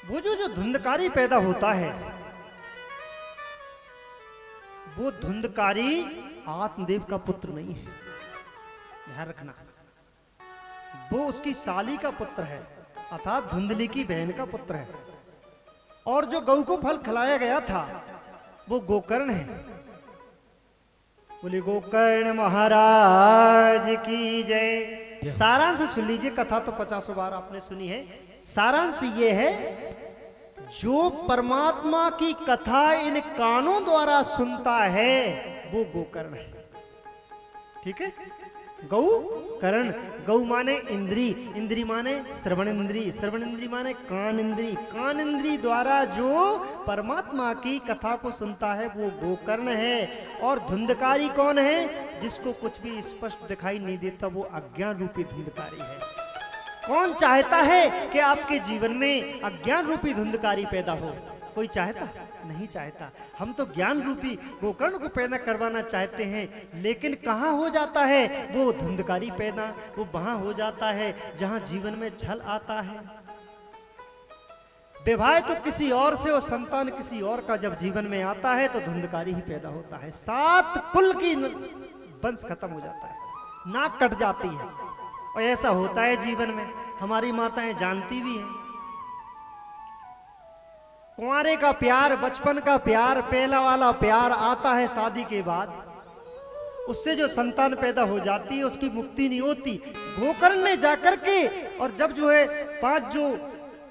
वो जो धुंधकारी पैदा होता है, वो धुंधकारी आत्मदेव का पुत्र नहीं है, ध्यान रखना। वो उसकी साली का पुत्र है, अर्थात धुंधली की बहन का पुत्र है। और जो गऊ को फल खिलाया गया था वो गोकर्ण है। बोले गोकर्ण महाराज की जय। सारांश सुन लीजिए, कथा तो 50 बार आपने सुनी है। सारांश ये है, जो परमात्मा की कथा इन कानों द्वारा सुनता है वो गोकर्ण है। ठीक है, गौ कर्ण, गौ माने इंद्री, इंद्री माने श्रवण इंद्री, श्रवण इंद्री माने कान इंद्री, कान इंद्री द्वारा जो परमात्मा की कथा को सुनता है वो गोकर्ण है। और धुंधकारी कौन है? जिसको कुछ भी स्पष्ट दिखाई नहीं देता, वो अज्ञान रूपी धुंधकारी है। कौन चाहता है कि आपके जीवन में अज्ञान रूपी धुंधकारी पैदा हो? कोई चाहता? नहीं चाहता। हम तो ज्ञान रूपी गोकर्ण को पैदा करवाना चाहते हैं, लेकिन कहाँ हो जाता है वो धुंधकारी पैदा? वो वहां हो जाता है जहां जीवन में छल आता है। विवाह तो किसी और से और संतान किसी और का जब जीवन में आता है तो धुंधकारी ही पैदा होता है। 7 कुल की वंश खत्म हो जाता है, नाक कट जाती है। और ऐसा होता है जीवन में, हमारी माताएं जानती भी हैं। कुंवारे का प्यार, बचपन का प्यार, पहला वाला प्यार आता है शादी के बाद, उससे जो संतान पैदा हो जाती है उसकी मुक्ति नहीं होती। गोकर्ण ने जाकर के, और जब जो है 5 जो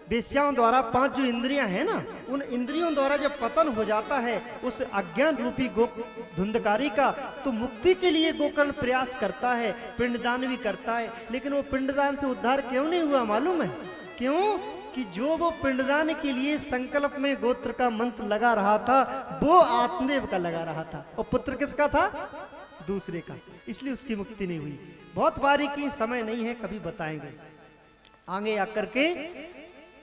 वेश्याओं द्वारा 5 जो इंद्रियां हैं ना, उन इंद्रियों द्वारा जब पतन हो जाता है उस अज्ञान रूपी धुंधकारी का, तो मुक्ति के लिए गोकर्ण प्रयास करता है, पिंडदान भी करता है। लेकिन वो पिंडदान से उद्धार क्यों नहीं हुआ मालूम है? क्यों? कि जो वो पिंडदान के लिए संकल्प में गोत्र का मंत्र लगा रहा था वो आत्मदेव का लगा रहा था, और पुत्र किसका था? दूसरे का। इसलिए उसकी मुक्ति नहीं हुई। बहुत बारीकी, समय नहीं है, कभी बताएंगे आगे आकर के।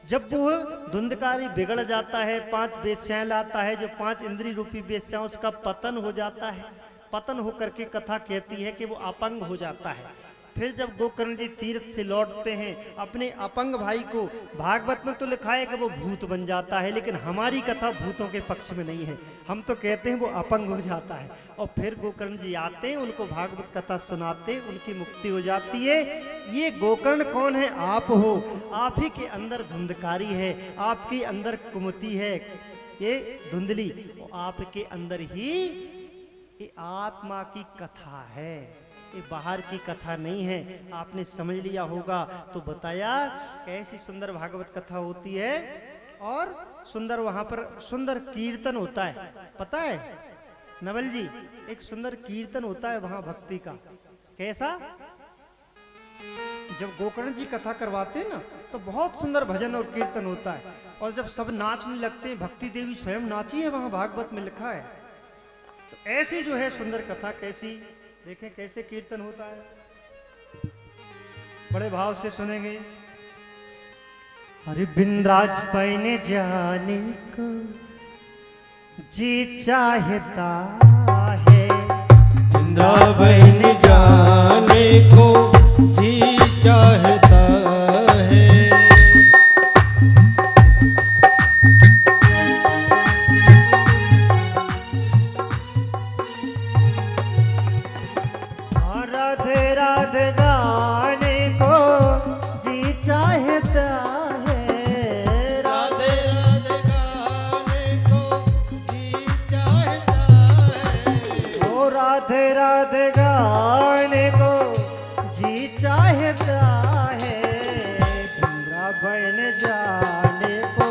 जब वो धुंधकारी बिगड़ जाता है, 5 वेश्याएं लाता है, जो 5 इंद्रिय रूपी वेश्याएं, उसका पतन हो जाता है। पतन होकर के कथा कहती है कि वो अपंग हो जाता है। फिर जब गोकर्ण जी तीर्थ से लौटते हैं, अपने अपंग भाई को, भागवत में तो लिखा है कि वो भूत बन जाता है, लेकिन हमारी कथा भूतों के पक्ष में नहीं है। हम तो कहते हैं वो अपंग हो जाता है। और फिर गोकर्ण जी आते हैं, उनको भागवत कथा सुनाते, उनकी मुक्ति हो जाती है। ये गोकर्ण कौन है? आप हो। आप ही के अंदर धुंधकारी है, आपके अंदर कुमति है, ये धुंधली, आपके अंदर ही ये आत्मा की कथा है, ये बाहर की कथा नहीं है। आपने समझ लिया होगा। तो बताया कैसी सुंदर भागवत कथा होती है, और सुंदर वहां पर सुंदर कीर्तन होता है। पता है नवल जी, एक सुंदर कीर्तन होता है वहां भक्ति का। कैसा? जब गोकर्ण जी कथा करवाते हैं ना, तो बहुत सुंदर भजन और कीर्तन होता है। और जब सब नाचने लगते हैं, भक्ति देवी स्वयं नाची है, वहां भागवत में लिखा है। तो ऐसी जो है सुंदर कथा, कैसी देखें कैसे कीर्तन होता है, बड़े भाव से सुनेंगे। अरे बिंद्राज पैने जाने को जी चाहता है, बिंद्रावन जाने को जी चाहता है। राधे राधे गाने को जी चाहता है, राधे राधे गाने को जी चाहता है। ओ राधे राधे गाने को जी चाहता है। वृंदावन जाने को,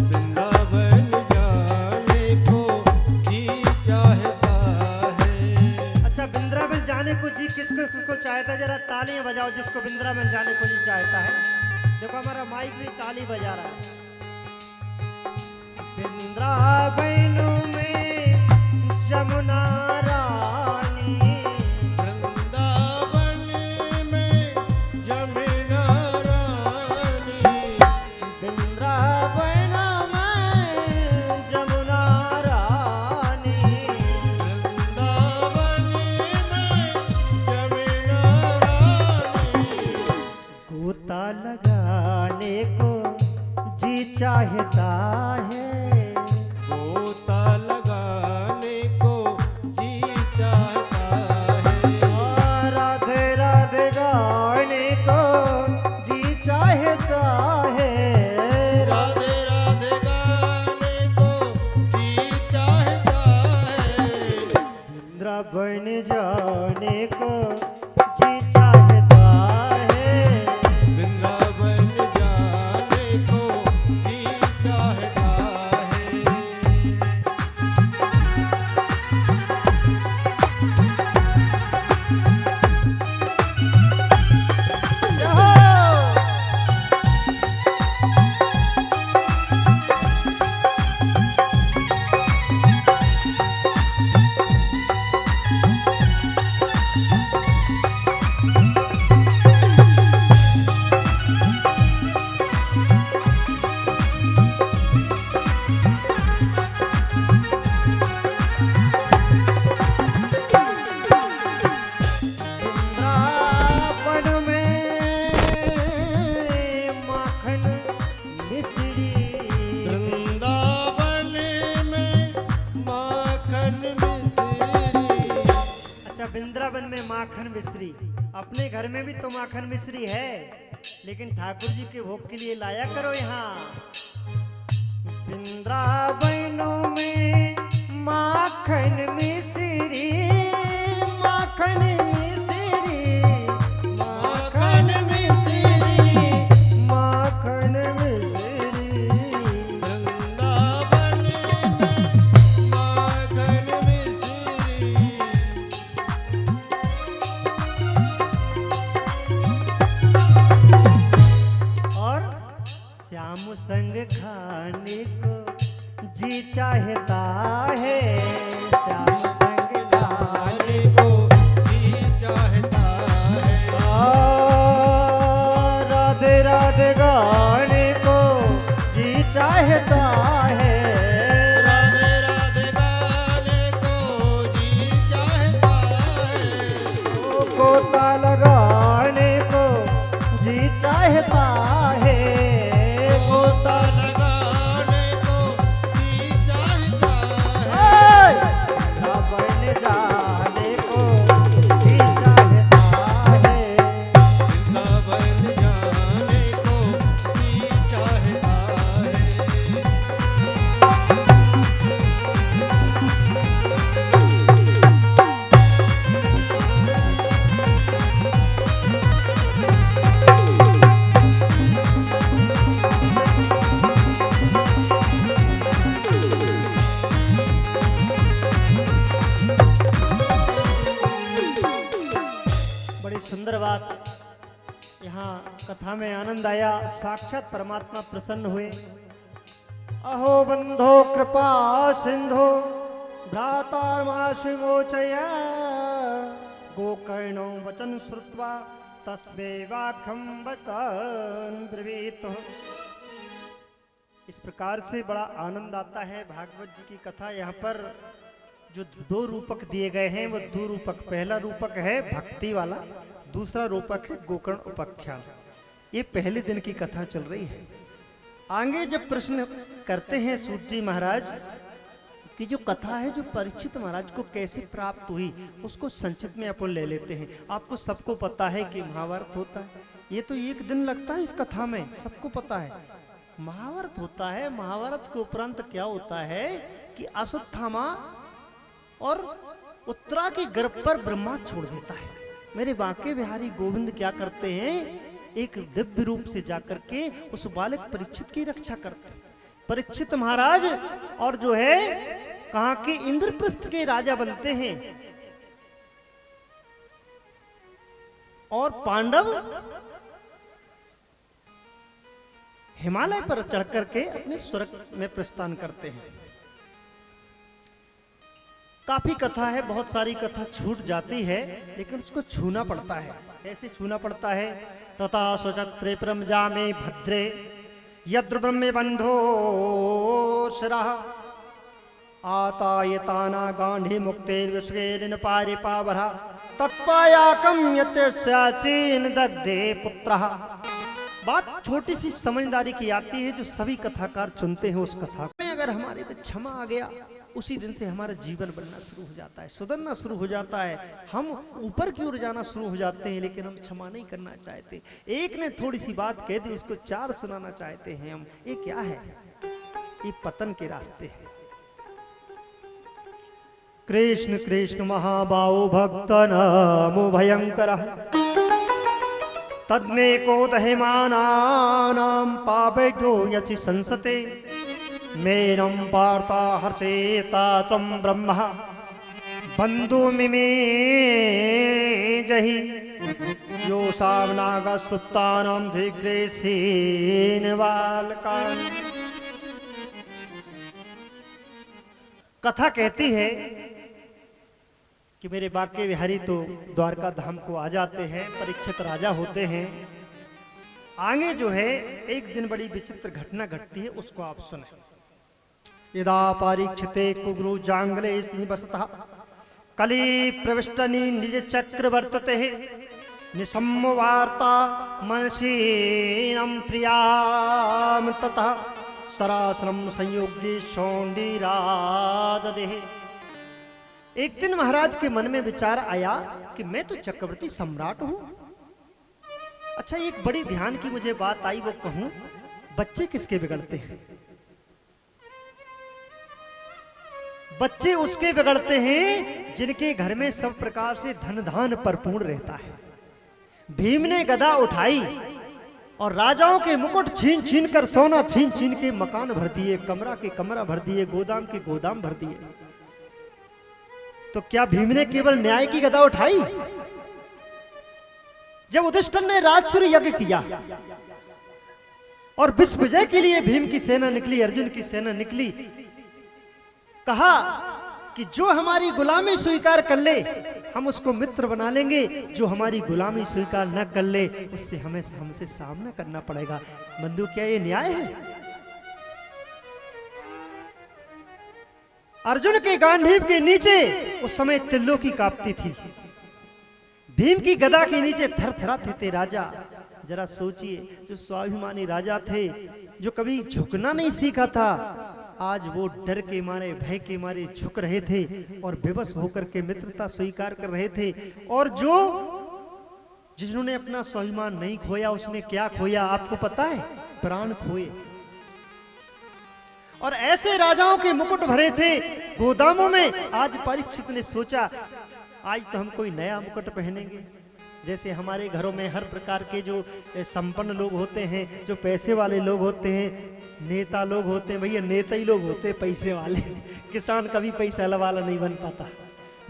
वृंदावन जाने को जी चाहता है। अच्छा वृंदावन जाने को जी किसको चाहता है? जरा तालियां बजाओ जिसको वृंदावन जाने को जी चाहता है। देखो हमारा माइक भी ताली बजा रहा है। वृंदावन में जमुना रानी, वृंदावन में जमुना रानी, वृंदावन में जमुना रानी, वृंदावन में जमुना रानी। गोता लगाने को जी चाहता है, गोता लगाने को जी चाहता है। राधे राधे गाने को जी चाहता है, राधे राधे गाने को जी चाहता है। वृंदावन जाने को जी चाहता है, वृंदावन जाने को जी चाहता है। वृंदावन में माखन मिश्री, वृंदावन में माखन मिश्री। अच्छा वृंदावन में माखन मिश्री, अपने घर में भी तो माखन मिश्री है, लेकिन ठाकुर जी के भोग के लिए लाया करो यहाँ। वृंदावन में माखन मिश्री, माखन मिश्री, माखन मिश्री। माखन मिश्री। वृंदावन में माखन मिश्री। और श्याम संग खाने को जी चाहता है, श्याम संग खाने खाने को जी चाहता है। राधे राधे गाने को जी चाहता है, राधे राधे गाने को जी चाहता है। गोता लगाने को जी चाहता है, गोता लगाने को जी चाहता है। वृंदावन जाने को जी चाहता है, वृंदावन जाने को जी चाहता है। बड़ी सुंदर बात, यहाँ कथा में आनंद आया, साक्षात परमात्मा प्रसन्न हुए। अहो बंधो कृपा सिंधो भ्रातामाशुमोचय, गोकर्णो वचन श्रुत्वा तस्मैवाख्यं वचनं ब्रवीत। इस प्रकार से बड़ा आनंद आता है भागवत जी की कथा। यहाँ पर जो दो रूपक दिए गए हैं वो दो रूपक, पहला रूपक है भक्ति वाला, दूसरा रूपक है गोकर्ण उपाख्यान। ये पहले दिन की कथा चल रही है। आगे जब प्रश्न करते हैं सूत जी महाराज कि जो कथा है जो परीक्षित महाराज को कैसे प्राप्त हुई, उसको संक्षिप्त में अपन ले लेते हैं। आपको सबको पता है कि महाभारत होता है, ये तो एक दिन लगता है इस कथा में, सबको पता है महाभारत होता है। महाभारत के उपरांत क्या होता है कि अश्वत्थामा और उत्तरा के गर्भ पर ब्रह्मास्त्र छोड़ देता है। मेरे बांके बिहारी गोविंद क्या करते हैं, एक दिव्य रूप से जाकर के उस बालक परीक्षित की रक्षा करते हैं। परीक्षित महाराज और जो है कहाँ के इंद्रप्रस्थ के राजा बनते हैं, और पांडव हिमालय पर चढ़ करके अपने स्वर्ग में प्रस्थान करते हैं। काफी कथा है, बहुत सारी कथा छूट जाती है, लेकिन उसको छूना पड़ता है। कैसे छूना पड़ता है? तथा स्वचक्रे परमजा में भद्रे यद्र ब्रह्मे बंधो शिरः आतायताना गांधी मुक्ते विश्वेन पारि पावरः तत्पायाकं यत्यस्याचीन दग्धे पुत्रः बात छोटी सी समझदारी की आती है जो सभी कथाकार चुनते हैं उस कथा में। अगर हमारे में क्षमा आ गया, उसी दिन से हमारा जीवन बनना शुरू हो जाता है, सुधरना शुरू हो जाता है, हम ऊपर की ओर जाना शुरू हो जाते हैं। लेकिन हम क्षमा नहीं करना चाहते। एक ने थोड़ी सी बात कह दी, उसको 4 सुनाना चाहते हैं हम। ये क्या है? ये पतन के रास्ते हैं। कृष्ण कृष्ण महाबाहो भक्त नमो भयंकर तद्मे को दहिमानानां पापेभ्यो यचि संसते मेनं पार्ता हर्षेता त्वं ब्रह्म बंधु मिमे जहि यो सावनागा सुप्तानां धिग्रेसेन बालकान्। कथा कहती है कि मेरे बाके बिहारी तो द्वारका धाम को आ जाते हैं, परीक्षित राजा होते हैं। आगे जो है एक दिन बड़ी विचित्र घटना घटती है, उसको आप सुने। यदा परीक्षिते कुगुरु जांगले बसतः कली प्रविष्टनि निज चक्र वर्तते निसम्म वार्ता मनसीनम प्रियाम ततः सरासरम संयोग्य शौंडीराददेह। एक दिन महाराज के मन में विचार आया कि मैं तो चक्रवर्ती सम्राट हूं। अच्छा, एक बड़ी ध्यान की मुझे बात आई, वो कहूं, बच्चे किसके बिगड़ते हैं? बच्चे उसके बिगड़ते हैं जिनके घर में सब प्रकार से धन धान भरपूर रहता है। भीम ने गदा उठाई और राजाओं के मुकुट छीन छीन कर, सोना छीन छीन के मकान भर दिए, कमरा के कमरा भर दिए, गोदाम के गोदाम भर दिए। तो क्या भीम ने केवल न्याय की गदा उठाई? जब युधिष्ठिर ने राजसूय यज्ञ किया और विश्व विजय के लिए भीम की सेना निकली, अर्जुन की सेना निकली, कहा कि जो हमारी गुलामी स्वीकार कर ले हम उसको मित्र बना लेंगे, जो हमारी गुलामी स्वीकार न कर ले उससे हमसे सामना करना पड़ेगा। बंधु, क्या ये न्याय है? अर्जुन के गांडीव के नीचे उस समय त्रिलोकी कांपती थी। भीम की गदा के नीचे थरथराते थे राजा। जरा सोचिए, जो स्वाभिमानी राजा थे, जो कभी झुकना नहीं सीखा था, आज वो डर के मारे, भय के मारे झुक रहे थे और बेबस होकर के मित्रता स्वीकार कर रहे थे। और जिन्होंने अपना स्वाभिमान नहीं खोया, उसने क्या खोया आपको पता है? प्राण खोए। और ऐसे राजाओं के मुकुट भरे थे गोदामों में। आज परीक्षित ने सोचा, आज तो हम कोई नया मुकुट पहनेंगे। जैसे हमारे घरों में हर प्रकार के जो संपन्न लोग होते हैं, जो पैसे वाले लोग होते हैं, नेता लोग होते हैं, भैया नेता ही लोग होते हैं पैसे वाले। किसान कभी पैसा वाला नहीं बन पाता,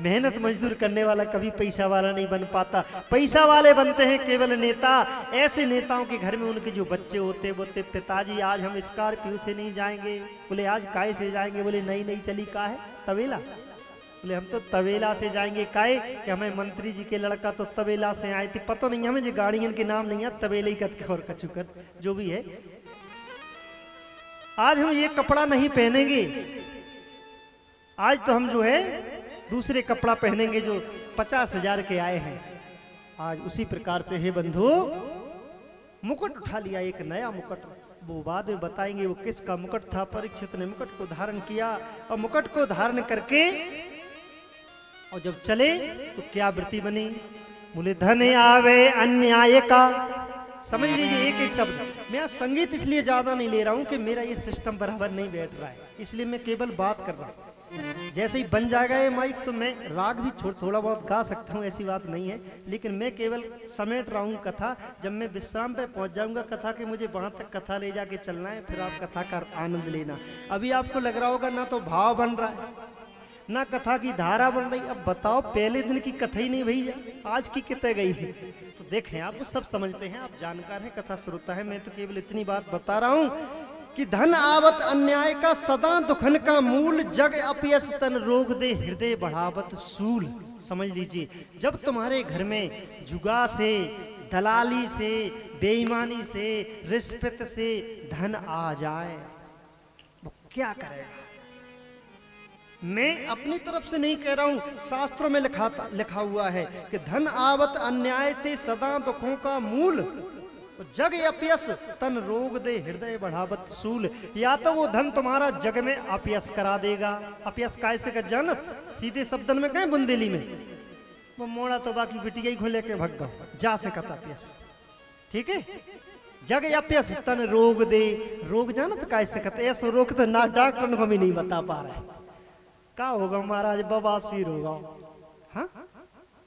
मेहनत मजदूर करने वाला कभी पैसा वाला नहीं बन पाता। पैसा वाले बनते हैं केवल नेता। ऐसे नेताओं के घर में उनके जो बच्चे होते बोलते, पिताजी आज हम स्कॉर्पियो से नहीं जाएंगे। बोले आज काय से जाएंगे? बोले नई नई चली का है तबेला। बोले हम तो तबेला से जाएंगे। काय कि हमें मंत्री जी के लड़का तो तबेला से आए थे, पता नहीं हमें जो गाड़ियों के नाम नहीं है, तबेले ही कत और कचुकत जो भी है। आज हम ये कपड़ा नहीं पहनेंगे, आज तो हम जो है दूसरे कपड़ा पहनेंगे जो 50,000 के आए हैं। आज उसी प्रकार से हे बंधु, मुकुट उठा लिया, एक नया मुकुट। वो बाद में बताएंगे वो किसका मुकुट था। परीक्षित ने मुकुट को धारण किया और मुकुट को धारण करके और जब चले तो क्या वृत्ति बनी? बोले धन आवे अन्याय का। समझ लीजिए एक एक शब्द। मैं संगीत इसलिए ज्यादा नहीं ले रहा हूं कि मेरा ये सिस्टम बराबर नहीं बैठ रहा है, इसलिए मैं केवल बात कर रहा हूं। जैसे ही बन जाएगा ये माइक तो मैं राग भी थोड़ा बहुत गा सकता हूँ, ऐसी बात नहीं है। लेकिन मैं केवल समेट रहा हूँ कथा। जब मैं विश्राम पे पहुंच जाऊंगा कथा के, मुझे वहां तक कथा ले जाके चलना है, फिर आप कथा का आनंद लेना। अभी आपको लग रहा होगा ना तो भाव बन रहा है ना कथा की धारा बन रही। अब बताओ, पहले दिन की कथा ही नहीं भैया, आज की कितने गई है। तो देखें, आप वो सब समझते हैं, आप जानकार हैं, कथा श्रोता है। मैं तो केवल इतनी बात बता रहा हूं कि धन आवत अन्याय का सदा दुखन का मूल, जग अपयस तन रोग दे हृदय बढ़ावत सूल। समझ लीजिए, जब तुम्हारे घर में जुगा से, दलाली से, बेईमानी से, रिश्वत से धन आ जाए, वो क्या करेगा? मैं अपनी तरफ से नहीं कह रहा हूं, शास्त्रों में लिखा हुआ है कि धन आवत अन्याय से सदा दुखों का मूल, जग अपयस तन रोग दे हृदय बढ़ावत सूल। या तो वो धन तुम्हारा जग में अपयस करा देगा। अपयस कैसे का जानत, सीधे शब्दन में कहें बुंदेली में, वो मोड़ा तो बाकी बिटिया ही खोले के भग गो जा से कता अपयस। ठीक है, जग अपयस तन रोग दे। रोग जानत कैसे कहते, ऐसा रोग तो ना डॉक्टर को भी नहीं बता पा रहे। क्या होगा महाराज, बवासीर होगा। हाँ,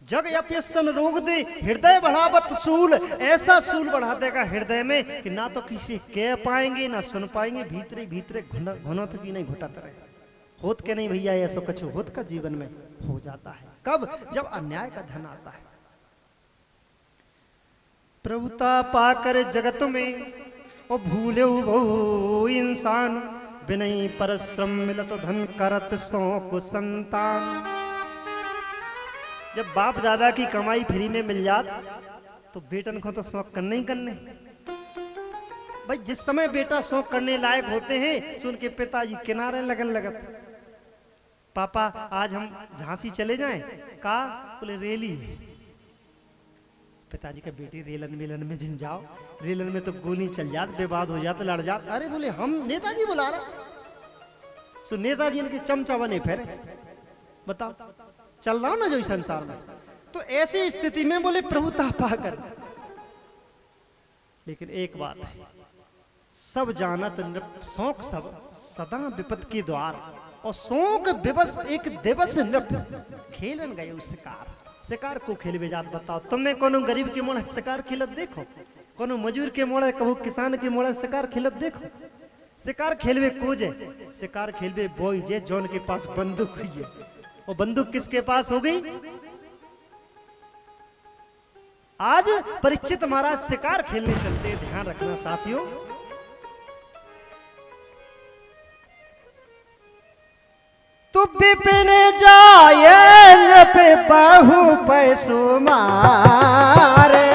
जग अपयस तन रोग दे हृदय बढ़ावत सूल। ऐसा सूल बढ़ा देगा हृदय में कि ना तो किसी कह पाएंगे ना सुन पाएंगे, भीतरे भीतरे घुनत की नहीं घुटत रहे। होत के नहीं भैया, ऐसा कुछ होत का जीवन में हो जाता है। कब, जब अन्याय का धन आता है। प्रभुता पाकर जगत में ओ भूले वो इंसान, बिनई परिश्रम मिलत धन करत सो को संतान। जब बाप दादा की कमाई फ्री में मिल जात तो बेटन को तो शौक करने ही करने। भाई जिस समय बेटा शौक करने लायक होते हैं, सुन के पिताजी किनारे लगन लगत, पापा आज हम झांसी चले जाएं। का बोले रेली है। पिताजी का बेटी रेलन मिलन में जिन जाओ, रेलन में तो गोली चल जात, विवाद हो जात, लड़ जात। अरे बोले हम नेताजी बुला रहा, सो नेताजी इनके चमचा बने फिर। बताओ, चल रहा हूं ना जो इस संसार में। तो ऐसी स्थिति में बोले प्रभुता पाकर। लेकिन एक बात है, सब जानत शौक सब सदा विपत के द्वार। और शौक विवश एक दिवस नृप खेलन गए उस शिकार। शिकार को खेलवे जात। बताओ, तुमने कोनो गरीब के मोड़ शिकार खेलत देखो, कोनो मजूर के मोड़, कहो किसान के मोड़ शिकार खेलत देखो। शिकार खेलवे कोजे, शिकार खेलवे बोई जे जौन के पास बंदूक हुई है। वो बंदूक किसके पास हो गई? आज परीक्षित महाराज शिकार खेलने चलते, ध्यान रखना साथियों। तू विपिन जाए पे बहु पैसु मारे,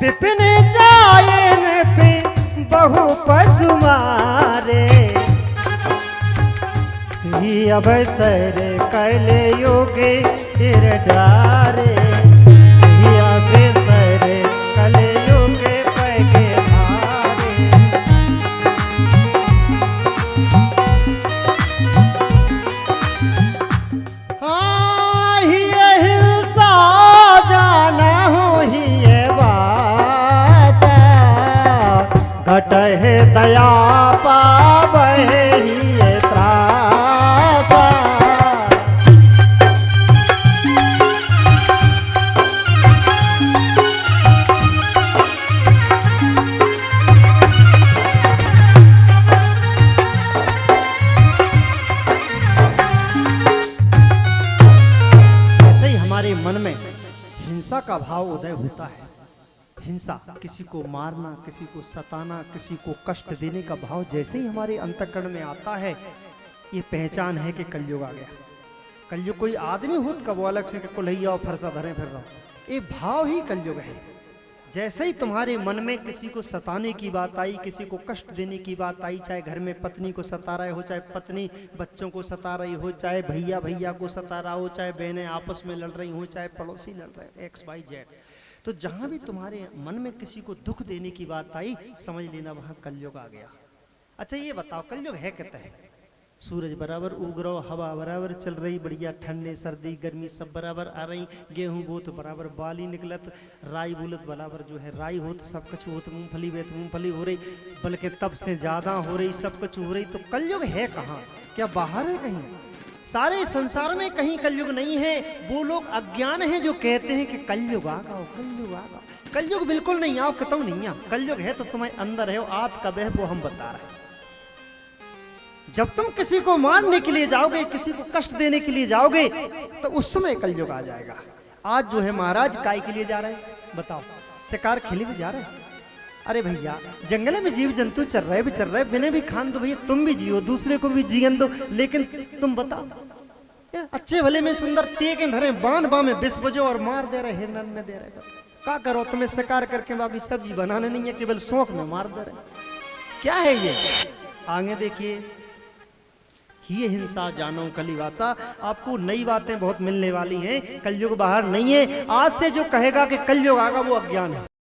विपिन जाए पे बहु पशु मारे। अवसर कैले योगे डारे, अवसर कैले योगे पैगे हारे। हिंसा जाना हो ही घट है दया पावहे ही त्रासा। ऐसे ही हमारे मन में हिंसा का भाव उदय होता है। हिंसा, किसी को मारना, किसी को सताना, किसी को कष्ट देने का भाव जैसे ही हमारे अंतःकरण में आता है, ये पहचान है कि कलयुग आ गया। कलयुग कोई आदमी होत का वो अलग से कुल्हैया और फरसा धरे फिर रहा, ये भाव ही कलयुग है। जैसे ही तुम्हारे मन में किसी को सताने की बात आई, किसी को कष्ट देने की बात आई, चाहे घर में पत्नी को सता रहे हो, चाहे पत्नी बच्चों को सता रही हो, चाहे भैया भैया को सता रहा हो, चाहे बहनें आपस में लड़ रही हो, चाहे पड़ोसी लड़ रहे, XYZ, तो जहां भी तुम्हारे मन में किसी को दुख देने की बात आई, समझ लेना वहां कलयुग आ गया। अच्छा ये बताओ, कलयुग है कहता है? सूरज बराबर उग रहा, हवा बराबर चल रही, बढ़िया ठंडे सर्दी गर्मी सब बराबर आ रही, गेहूं बोत बराबर बाली निकलत, राई बोलत बराबर जो है राई होत, सब कुछ होत, मूंगफली बेत मूंगफली हो रही, बल्कि तब से ज्यादा हो रही, सब कुछ हो रही। तो कलयुग है कहाँ? क्या बाहर है कहीं? सारे संसार में कहीं कलयुग नहीं है। वो लोग अज्ञान हैं जो कहते हैं कि कलयुग आ गया, कलयुग आ गया। कलयुग बिल्कुल नहीं आओ, कतौ नहीं आ। कलयुग है तो तुम्हारे अंदर है, आत कब है वो हम बता रहे हैं। जब तुम किसी को मारने के लिए जाओगे, किसी को कष्ट देने के लिए जाओगे, तो उस समय कलयुग आ जाएगा। आज जो है महाराज काय के लिए जा रहे हैं बताओ? शिकार खेले भी जा रहे हैं। अरे भैया जंगल में जीव जंतु चल रहे भी चल रहे, बिने भी खान दो भैया, तुम भी जियो, दूसरे को भी जीवन दो। लेकिन तुम बताओ, अच्छे भले में सुंदर टेके धरे, बांध बा में बिस बजो और मार दे रहे, हिरन में दे रहे। क्या करो? तुम्हें शिकार करके बाकी सब्जी बनाने नहीं है, केवल शौक में मार दे रहे। क्या है ये? आगे देखिए, ये हिंसा जानो कलिवासा। आपको नई बातें बहुत मिलने वाली हैं, कलयुग बाहर नहीं है। आज से जो कहेगा कि कलयुग आगा वो अज्ञान है।